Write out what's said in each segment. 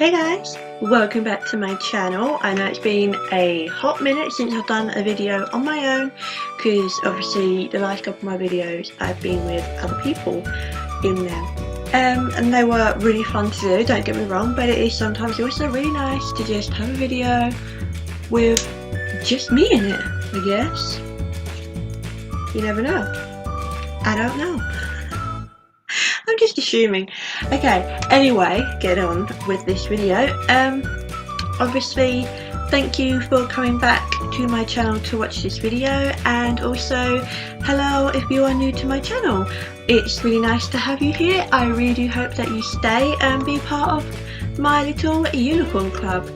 Hey guys, welcome back to my channel. I know it's been a hot minute since I've done a video on my own because obviously the last couple of my videos I've been with other people in them. And they were really fun to do, don't get me wrong, but it is sometimes also really nice to just have a video with just me in it, I guess. You never know. I don't know. I'm just assuming. Okay, anyway, get on with this video. Obviously, thank you for coming back to my channel to watch this video, and also, hello if you are new to my channel. It's really nice to have you here. I really do hope that you stay and be part of my little unicorn club.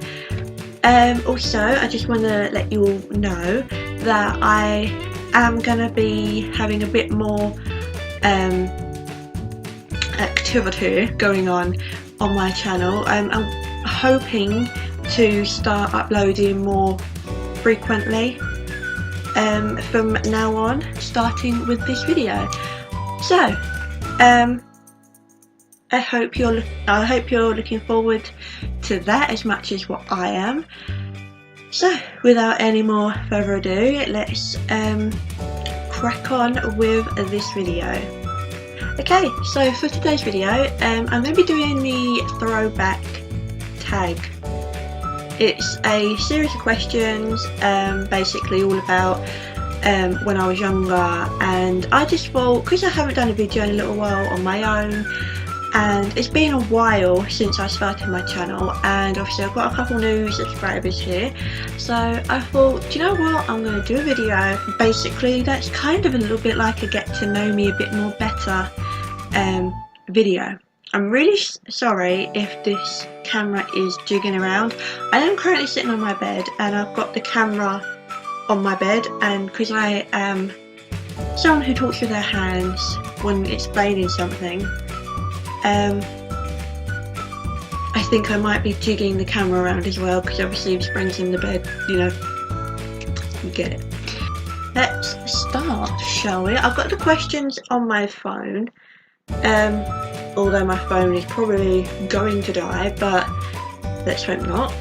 Also, I just want to let you all know that I am going to be having a bit more activity going on my channel. I'm hoping to start uploading more frequently from now on, starting with this video. So I hope you're looking forward to that as much as what I am. So without any more further ado, let's crack on with this video. Okay, so for today's video, I'm going to be doing the Throwback Tag. It's a series of questions, basically all about when I was younger, and I just thought, because I haven't done a video in a little while on my own, and it's been a while since I started my channel, and obviously I've got a couple new subscribers here, so I thought, do you know what, I'm going to do a video, basically that's kind of a little bit like a get to know me a bit more better video. I'm really sorry if this camera is jigging around. I am currently sitting on my bed and I've got the camera on my bed, and because I am someone who talks with their hands when explaining something, I think I might be jigging the camera around as well, because obviously if springs in the bed, you know, you get it. Let's start, shall we? I've got the questions on my phone, although my phone is probably going to die, but let's hope not.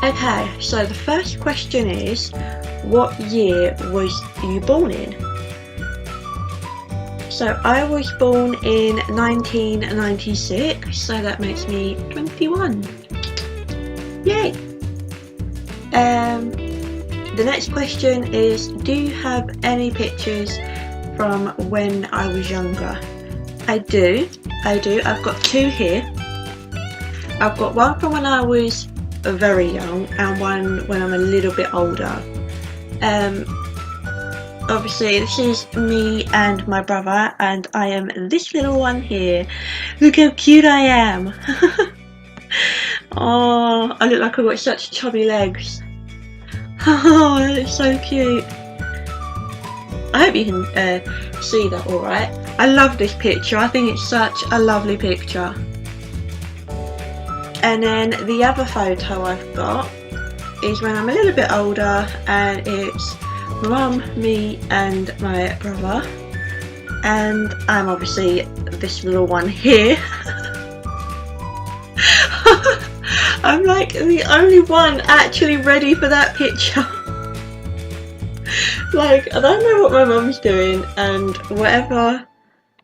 Okay, so the first question is, what year was you born in? So I was born in 1996, so that makes me 21. Yay! The next question is, do you have any pictures from when I was younger? I do. I've got two here. I've got one from when I was very young and one when I'm a little bit older. Obviously this is me and my brother, and I am this little one here. Look how cute I am. Oh, I look like I've got such chubby legs. Oh, it's so cute. I hope you can see that alright. I love this picture. I think it's such a lovely picture. And then the other photo I've got is when I'm a little bit older, and it's my mum, me and my brother, and I'm obviously this little one here. I'm like the only one actually ready for that picture. Like, I don't know what my mum's doing and whatever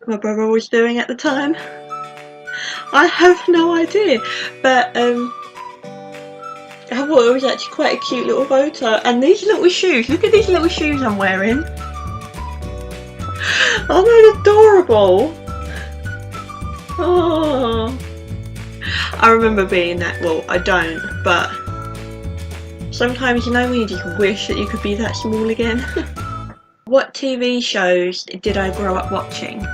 my brother was doing at the time, I have no idea, but I thought it was actually quite a cute little photo. And these little shoes, look at these little shoes I'm wearing. Aren't they adorable? Oh, I remember being that, well I don't, but sometimes, you know, when you just wish that you could be that small again. What TV shows did I grow up watching?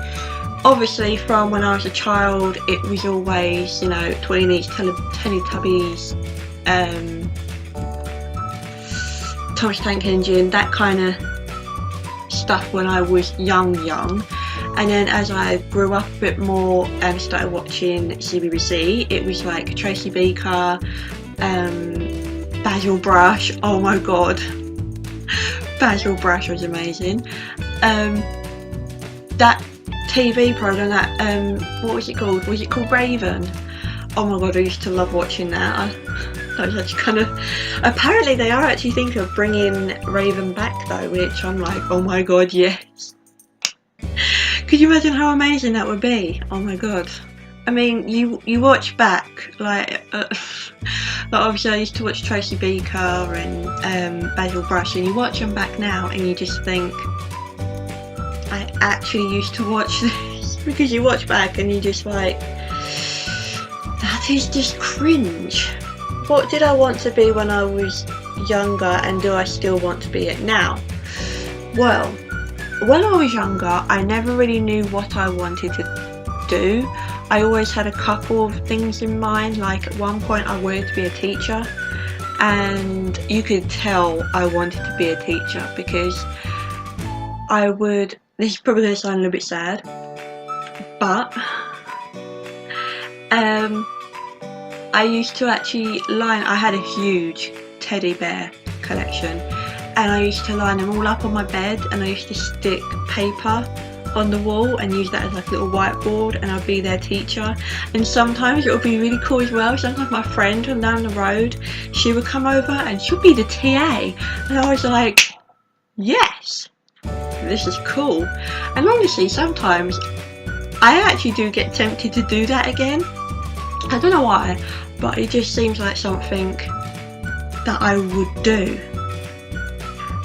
Obviously from when I was a child it was always, you know, Tweenies, Teletubbies, Thomas Tank Engine, that kind of stuff when I was young. And then as I grew up a bit more and started watching CBBC, it was like Tracy Beaker, Basil Brush. Oh my god, Basil Brush was amazing. That TV program, that what was it called? Was it called Raven? Oh my god, I used to love watching that. That was actually kind of... Apparently they are actually thinking of bringing Raven back though, which I'm like, oh my god, yes. Could you imagine how amazing that would be? Oh my god. I mean, you watch back, like obviously I used to watch Tracy Beaker and Basil Brush, and you watch them back now and you just think, I actually used to watch this, because you watch back and you just like, that is just cringe. What did I want to be when I was younger, and do I still want to be it now? Well, when I was younger, I never really knew what I wanted to do. I always had a couple of things in mind. Like at one point I wanted to be a teacher, and you could tell I wanted to be a teacher because I would, this is probably going to sound a little bit sad, but I used to actually line, I had a huge teddy bear collection, and I used to line them all up on my bed, and I used to stick paper on the wall and use that as like a little whiteboard, and I'd be their teacher. And sometimes it would be really cool as well. Sometimes my friend from down the road, she would come over and she'd be the TA, and I was like, yes, this is cool. And honestly, sometimes I actually do get tempted to do that again. I don't know why, but it just seems like something that I would do.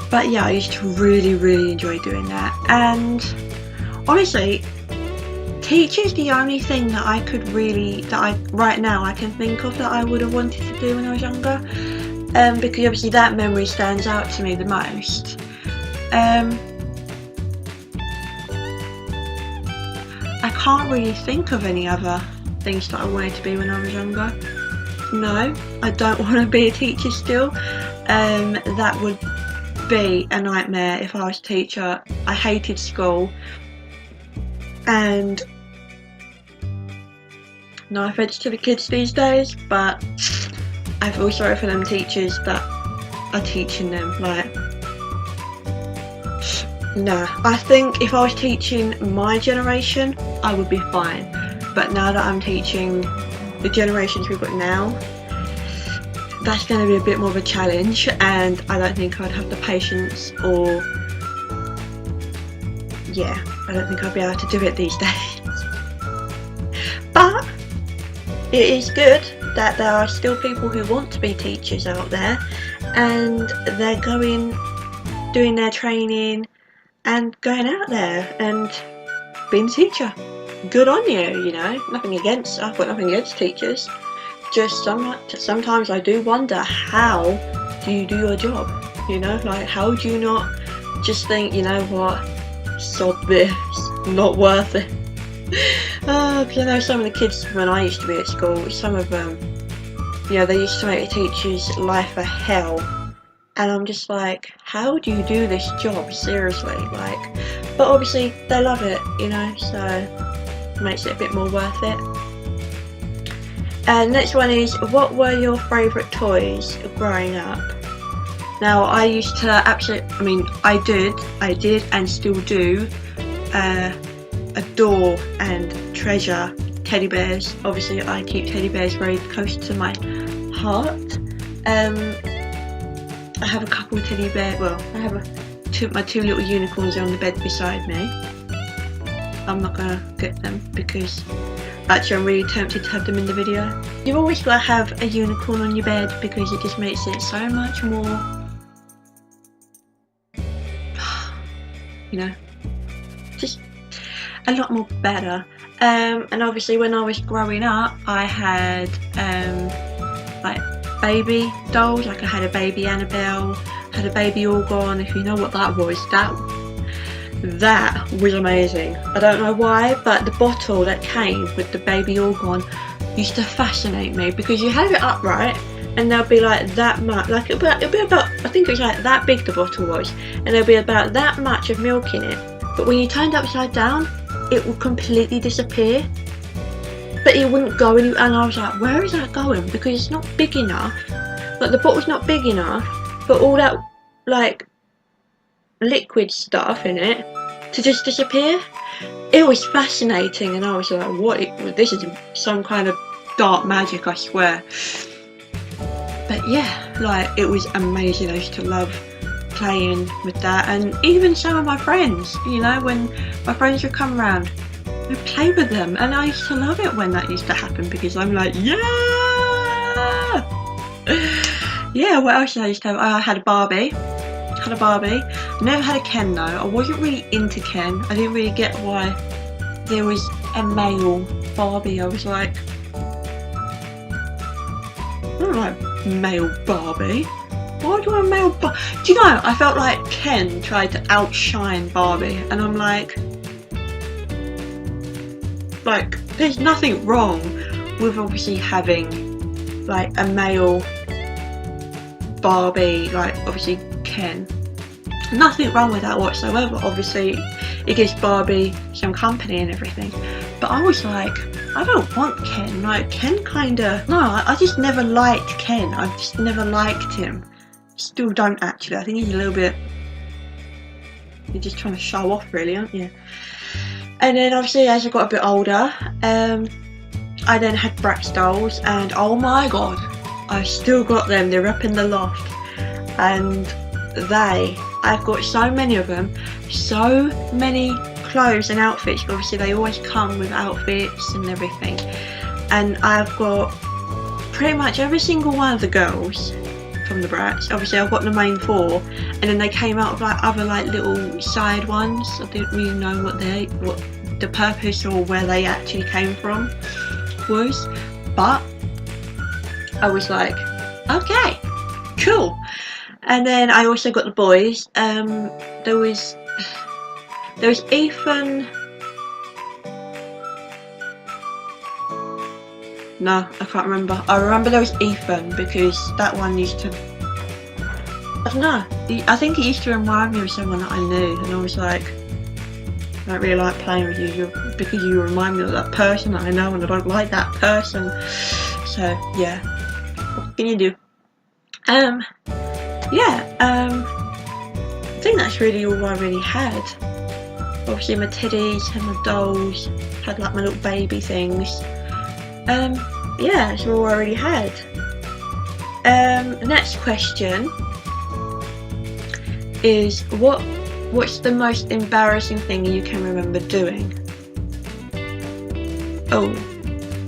But yeah, I used to really enjoy doing that. And honestly, teacher's the only thing that I could really, right now I can think of that I would have wanted to do when I was younger, because obviously that memory stands out to me the most. I can't really think of any other things that I wanted to be when I was younger. No, I don't want to be a teacher still. That would be a nightmare if I was a teacher. I hated school. And no offence to the kids these days, but I feel sorry for them teachers that are teaching them. Like, nah. I think if I was teaching my generation, I would be fine. But now that I'm teaching the generations we've got now, that's going to be a bit more of a challenge, and I don't think I'd have the patience, or yeah, I don't think I'd be able to do it these days. But it is good that there are still people who want to be teachers out there, and they're doing their training and going out there and being a teacher. Good on you, you know. I've got nothing against teachers. Just sometimes I do wonder, how do you do your job? You know, like, how do you not just think, you know what, sod this, not worth it. Because I know some of the kids when I used to be at school, some of them, you know, they used to make a teacher's life a hell, and I'm just like, how do you do this job, seriously? Like, but obviously they love it, you know, so it makes it a bit more worth it. And next one is, what were your favourite toys growing up? Now, I used to I did and still do adore and treasure teddy bears. Obviously I keep teddy bears very close to my heart. I have a couple of teddy bears, well, I have my two little unicorns on the bed beside me. I'm not gonna get them because actually I'm really tempted to have them in the video. You've always got to have a unicorn on your bed because it just makes it so much more, you know, just a lot more better. And obviously when I was growing up, I had like baby dolls. Like I had a baby Annabelle, had a baby Orgon. If you know what that was, that was amazing. I don't know why, but the bottle that came with the baby Orgon used to fascinate me, because you have it upright and there'll be like that much, like it'll be about, I think it was like that big the bottle was, and there'll be about that much of milk in it, but when you turned it upside down, it would completely disappear, but it wouldn't go anywhere. And I was like, where is that going? Because it's not big enough, like the bottle's not big enough for all that like liquid stuff in it to just disappear. It was fascinating, and I was like, what, this is some kind of dark magic, I swear. But yeah, like, it was amazing. I used to love playing with that, and even some of my friends, you know, when my friends would come around, I'd play with them, and I used to love it when that used to happen, because I'm like, yeah! Yeah, what else did I used to have? I had a Barbie. I never had a Ken though. I wasn't really into Ken. I didn't really get why there was a male Barbie. I was like, I don't like male Barbie. Why do I want a male Barbie? Do you know, I felt like Ken tried to outshine Barbie, and I'm like, there's nothing wrong with obviously having like a male Barbie, like obviously Ken. Nothing wrong with that whatsoever. Obviously it gives Barbie some company and everything, but I was like, I don't want Ken. Like, Ken kinda, no, I just never liked Ken. I just never liked him. Still don't actually. I think he's a little bit, you're just trying to show off really, aren't you? And then obviously as I got a bit older, I then had Bratz dolls, and oh my god, I've still got them. They're up in the loft, and I've got so many of them, so many clothes and outfits. Obviously they always come with outfits and everything, and I've got pretty much every single one of the girls from the Bratz. Obviously I've got the main four, and then they came out of like other like little side ones. I didn't really know what the purpose or where they actually came from was, but I was like, okay, cool. And then I also got the boys. There was Ethan. No, I can't remember. I remember there was Ethan because that one used to, I don't know, I think it used to remind me of someone that I knew, and I was like, I don't really like playing with you because you remind me of that person that I know, and I don't like that person. So yeah, what can you do? I think that's really all I really had. Obviously my teddies and my dolls, had like my little baby things. Yeah, that's all I really had. The next question is, what's the most embarrassing thing you can remember doing? Oh,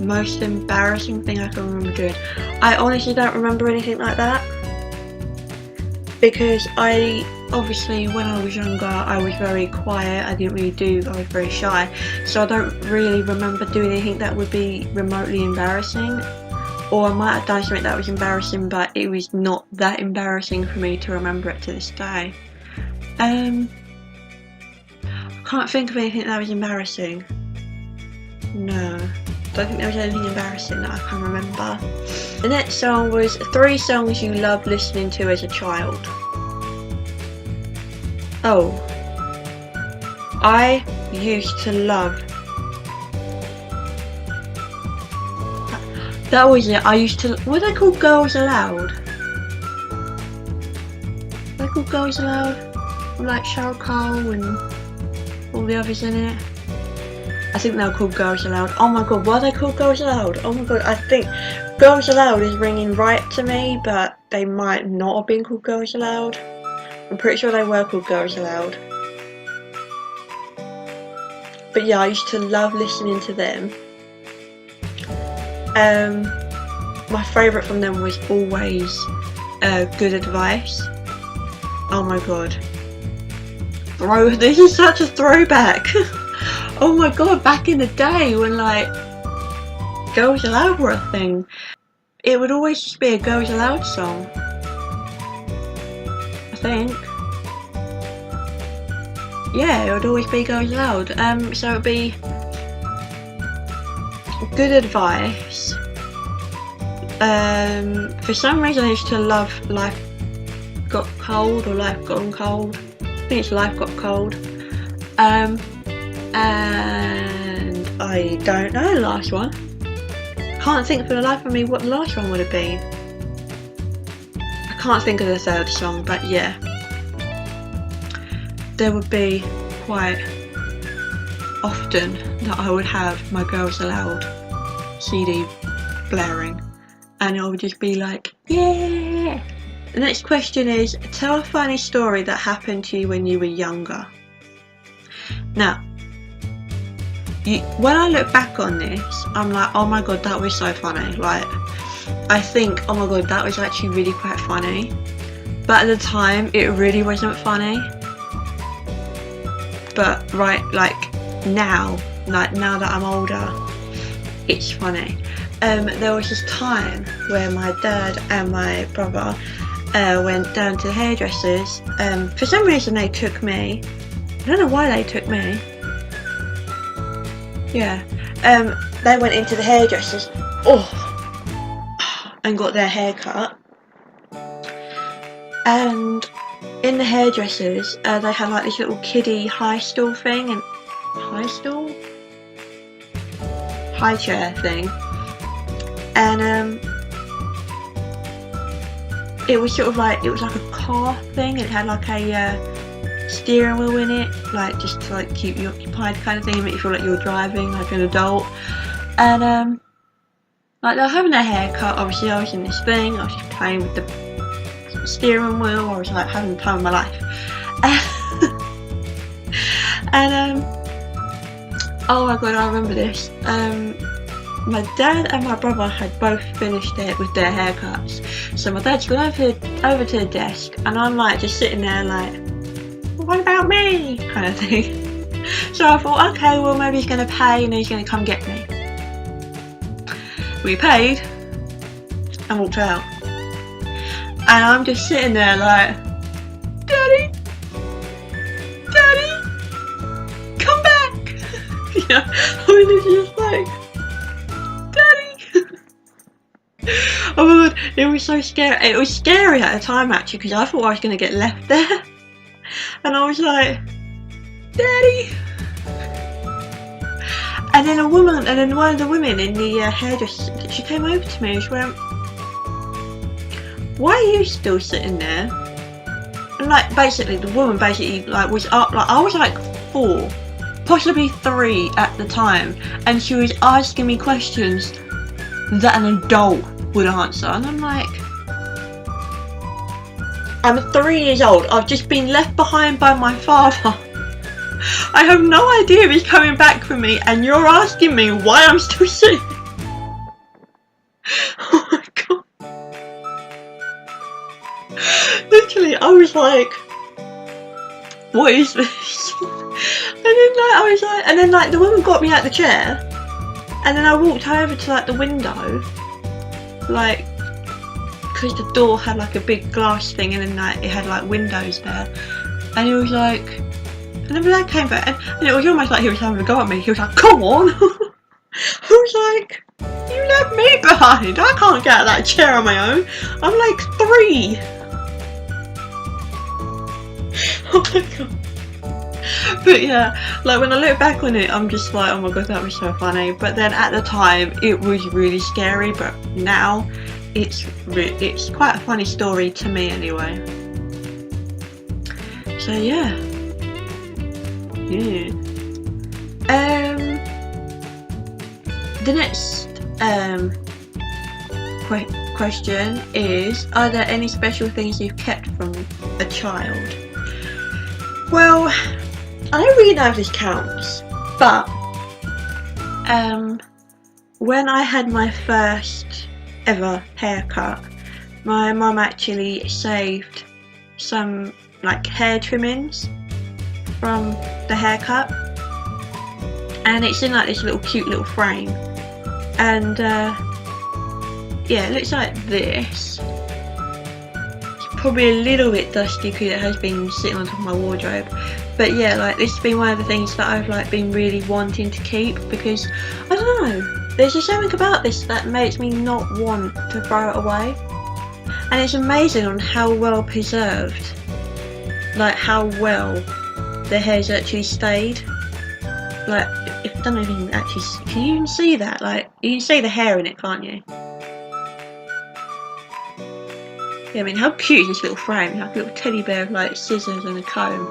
most embarrassing thing I can remember doing. I honestly don't remember anything like that, because obviously when I was younger I was very quiet. I was very shy, so I don't really remember doing anything that would be remotely embarrassing. Or I might have done something that was embarrassing, but it was not that embarrassing for me to remember it to this day. I can't think of anything that was embarrassing. No, don't think there was anything embarrassing that I can remember. The next song was 3 songs you loved listening to as a child. Oh, I used to love, that was it. I used to, what are they called? Girls Aloud? Are they called Girls Aloud? With like Cheryl Cole and all the others in it. I think they were called Girls Aloud. Oh my god, why are they called Girls Aloud? Oh my god, I think Girls Aloud is ringing right to me, but they might not have been called Girls Aloud. I'm pretty sure they were called Girls Aloud. But yeah, I used to love listening to them. My favourite from them was always Good Advice. Oh my god. This is such a throwback. Oh my god, back in the day when like Girls Aloud were a thing, it would always just be a Girls Aloud song, I think. Yeah, it would always be Girls Aloud. So it would be Good Advice. For some reason I used to love Life Got Cold or Life Gone Cold. I think it's Life Got Cold. And I don't know the last one. Can't think for the life of me what the last one would have been. I can't think of the third song, but yeah. There would be quite often that I would have my Girls Aloud CD blaring, and I would just be like, yeah. The next question is, tell a funny story that happened to you when you were younger. Now, when I look back on this, I'm like, oh my god, that was so funny. Like, I think, oh my god, that was actually really quite funny. But at the time, it really wasn't funny. But right, like now that I'm older, it's funny. There was this time where my dad and my brother went down to the hairdressers. For some reason they took me. I don't know why they took me. Yeah. They went into the hairdressers and got their hair cut. And in the hairdressers, they had like this little kiddie high stool thing, and high chair thing, and it was sort of like, it was like a car thing. It had like a steering wheel in it, like just to like keep you occupied kind of thing, make you feel like you're driving like an adult. And like they were having their hair cut. Obviously I was in this thing, I was just playing with the steering wheel. I was like having the time of my life. And oh my god, I remember this. My dad and my brother had both finished with their haircuts. So my dad's gone over to the desk, and I'm like just sitting there like, what about me? Kind of thing. So I thought, okay, well maybe he's gonna pay and he's gonna come get me. We paid and walked out. And I'm just sitting there like, Daddy, come back. Yeah, I mean, it's just like, Daddy. Oh my god, it was so scary. It was scary at the time actually, because I thought I was going to get left there. And I was like, Daddy. And then one of the women in the hairdresser, she came over to me and she went, why are you still sitting there? And like basically the woman like was up, like I was like 4, possibly 3 at the time, and she was asking me questions that an adult would answer, and I'm like, I'm 3 years old, I've just been left behind by my father. I have no idea if he's coming back for me, and you're asking me why I'm still sitting. Oh my god. Literally, I was like, what is this? And then like, I was like, and then like the woman got me out the chair, and then I walked over to like the window, like, because the door had like a big glass thing, and then like it had like windows there, and he was like, and then I came back, and it was almost like he was having a go at me. He was like, come on. I was like, you left me behind, I can't get out of that chair on my own, I'm like 3. Oh my god. But yeah, like when I look back on it, I'm just like, oh my god, that was so funny. But then at the time it was really scary, but now it's quite a funny story to me anyway. So yeah. The next question is, are there any special things you've kept from a child? Well, I don't really know if this counts, but when I had my first ever haircut, my mum actually saved some like hair trimmings from the haircut, and it's in like this little cute little frame, and yeah, it looks like this. Probably a little bit dusty because it has been sitting on top of my wardrobe, but yeah, like this has been one of the things that I've like been really wanting to keep, because I don't know, there's just something about this that makes me not want to throw it away, and it's amazing on how well preserved, like how well the hair's actually stayed. Like, if I don't know if you can actually, can you even see that? Like, you can see the hair in it, can't you? Yeah, I mean, how cute is this little frame? Like a little teddy bear with like scissors and a comb.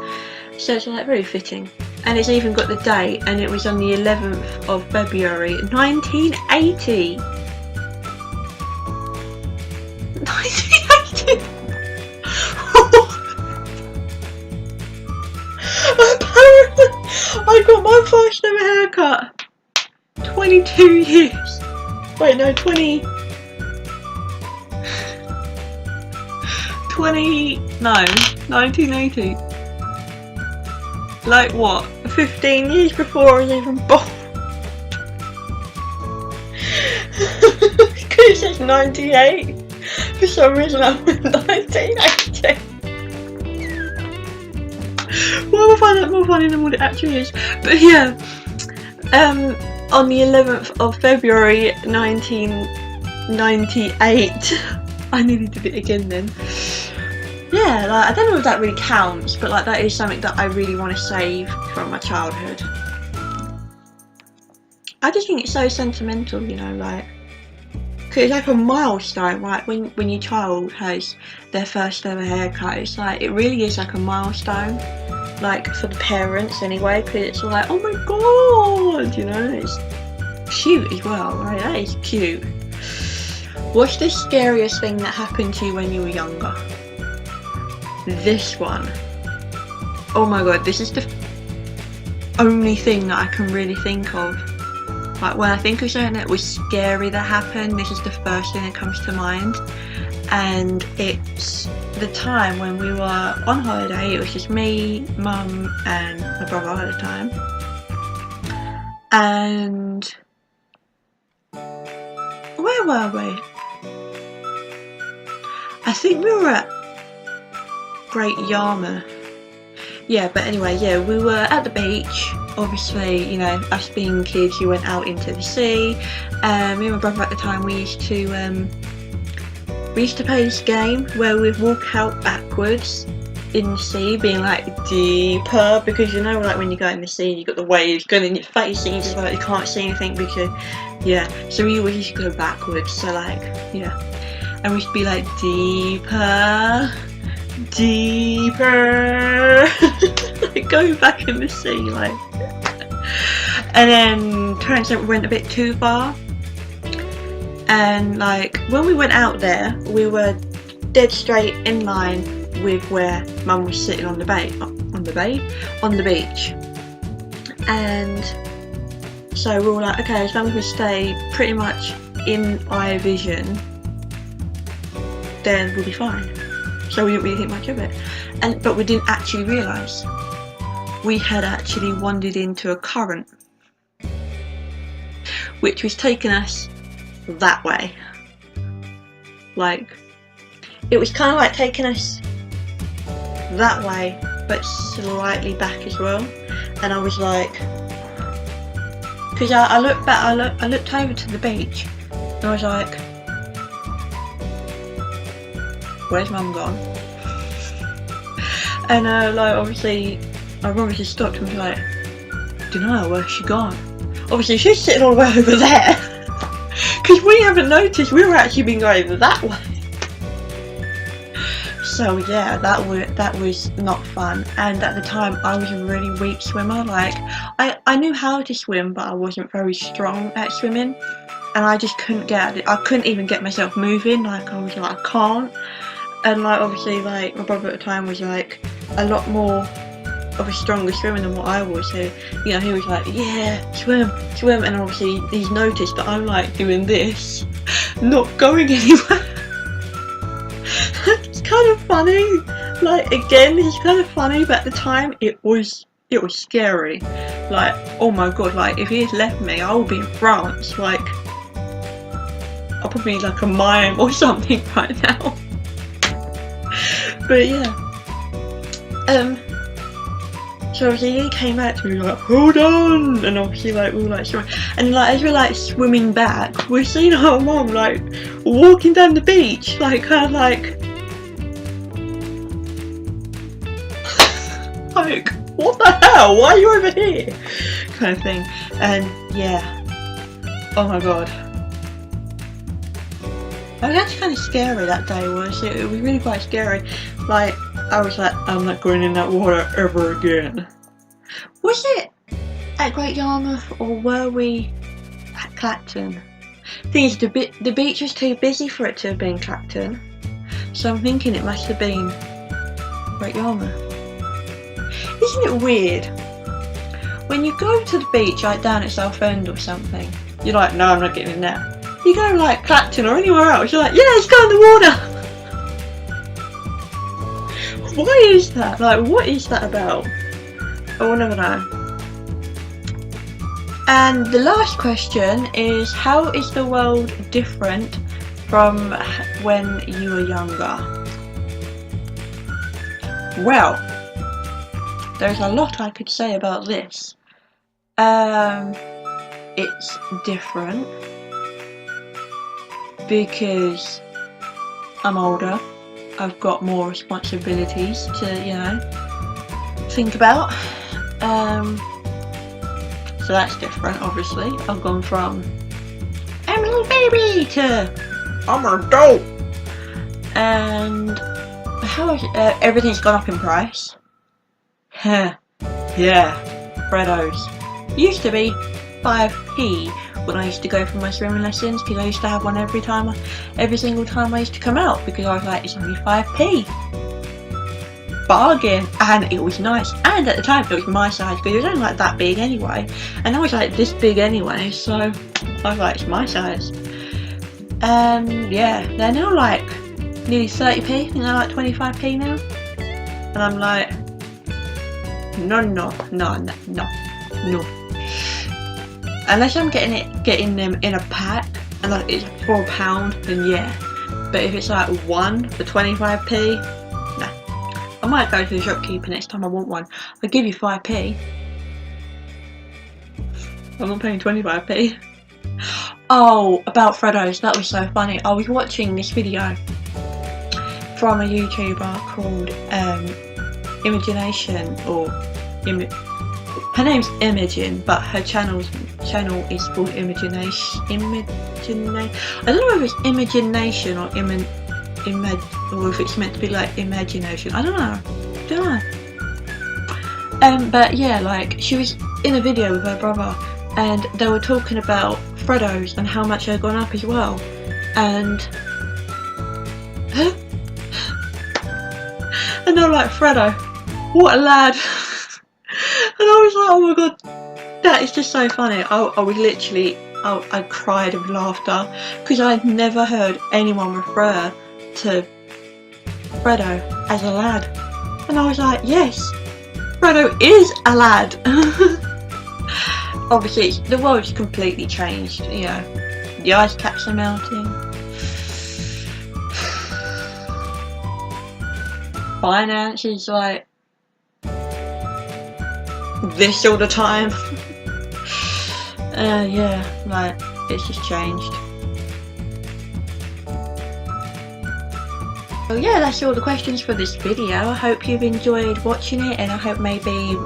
So it's like very fitting. And it's even got the date, and it was on the 11th of February 1980. my first ever haircut. 22 years. Wait, no, 20, no, 1980. Like what? 15 years before I was even born. Because it says 98. For some reason I went 1980. Well, we'll find out more funny than what it actually is. But yeah, on the 11th of February 1998, I nearly did it again then. Yeah, like, I don't know if that really counts, but like that is something that I really want to save from my childhood. I just think it's so sentimental, you know, like, because it's like a milestone, right? When your child has their first ever haircut, it's like, it really is like a milestone, like for the parents anyway, because it's like, oh my god, you know, it's cute as well, right? That is cute. What's the scariest thing that happened to you when you were younger? This one. Oh my god, this is the only thing that I can really think of. Like when I think of something that was scary that happened, this is the first thing that comes to mind. And it's the time when we were on holiday. It was just me, mum and my brother at the time. And where were we? I think we were at Great Yarmouth. Yeah, but anyway, yeah, we were at the beach. Obviously, you know, us being kids, you went out into the sea. Me and my brother at the time, we used to play this game where we'd walk out backwards in the sea, being like deeper, because you know, like when you go in the sea, you got the waves going in your face, and you just like you can't see anything because, yeah. So we always used to go backwards. So like, yeah, and we used to be like deeper. Like going back in the sea, like, and then turns out we went a bit too far, and like when we went out there, we were dead straight in line with where Mum was sitting on the beach, and so we were like, okay, as long as we stay pretty much in eye vision, then we'll be fine. So we didn't really think much of it, but we didn't actually realise we had actually wandered into a current, which was taking us that way. Like, it was kind of like taking us that way, but slightly back as well. And I was like, because I looked back, I looked over to the beach, and I was like, where's Mum gone? And like obviously I obviously stopped and was like, don't know, where's she gone? Obviously she's sitting all the way over there, because we haven't noticed we were actually been going that way. So yeah, that was not fun. And at the time I was a really weak swimmer. Like I knew how to swim, but I wasn't very strong at swimming, and I just couldn't get it. I couldn't even get myself moving. Like I was like, I can't. And like obviously like my brother at the time was like a lot more of a stronger swimmer than what I was, so you know, he was like, yeah, swim, and obviously he's noticed that I'm like doing this, not going anywhere. It's kind of funny, like again, it's kind of funny, but at the time it was scary. Like, oh my god, like if he had left me, I would be in France, like I'll probably be like a mime or something right now. But yeah, so obviously he came out to me like, hold on, and obviously like we were like swimming, and like as we're like swimming back, we're seeing our mum like walking down the beach, like kind of like like, what the hell, why are you over here, kind of thing. And yeah, oh my god, it was actually kind of scary that day, was it? It was really quite scary. Like, I was like, I'm not going in that water ever again. Was it at Great Yarmouth, or were we at Clacton? Thing is, the beach was too busy for it to have been Clacton, so I'm thinking it must have been Great Yarmouth. Isn't it weird when you go to the beach, like down at Southend or something, you're like, no, I'm not getting in there. You go like Clacton or anywhere else, you're like, yeah, let's go in the water. Why is that? Like, what is that about? I will never know. And the last question is, how is the world different from when you were younger? Well, there's a lot I could say about this. It's different because I'm older. I've got more responsibilities to, you know, think about. So that's different, obviously. I've gone from I'm a little baby to I'm an adult. And how everything's gone up in price. Yeah, Freddos. Used to be 5p when I used to go for my swimming lessons, because I used to have one every single time I used to come out, because I was like, it's only 5p. Bargain. And it was nice, and at the time it was my size, because it was only like that big anyway, and I was like this big anyway, so I was like, it's my size. Yeah, they're now like nearly 30p, and they're like 25p now, and I'm like, no. Unless I'm getting them in a pack and like it's £4, then yeah. But if it's like one for 25p, nah. I might go to the shopkeeper next time I want one. I'll give you 5p. I'm not paying 25p. Oh, about Freddos, that was so funny. I was watching this video from a YouTuber called Imagination, or her name's Imogen, but her channel is called Imagination. I don't know if it's Imagination or or if it's meant to be like imagination. I don't know. But yeah, like she was in a video with her brother, and they were talking about Freddos and how much they've gone up as well. And and they're like, Freddo, what a lad. And I was like, oh my god, that is just so funny. I was literally, I cried of laughter, because I had never heard anyone refer to Freddo as a lad. And I was like, yes, Freddo is a lad. Obviously, the world's completely changed, you know. The ice caps are melting. Finance is like this all the time. Yeah, like it's just changed. So yeah, that's all the questions for this video. I hope you've enjoyed watching it, and I hope maybe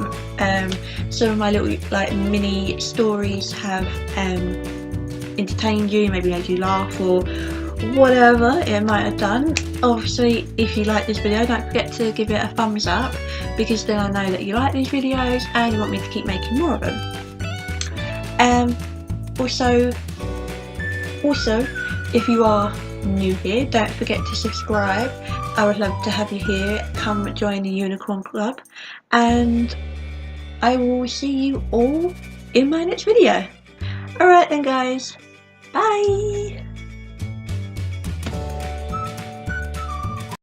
some of my little like mini stories have entertained you, maybe made you laugh or whatever it might have done. Obviously, if you like this video, don't forget to give it a thumbs up, because then I know that you like these videos and you want me to keep making more of them. Also, if you are new here, don't forget to subscribe. I would love to have you here. Come join the Unicorn Club, and I will see you all in my next video. Alright then guys, bye!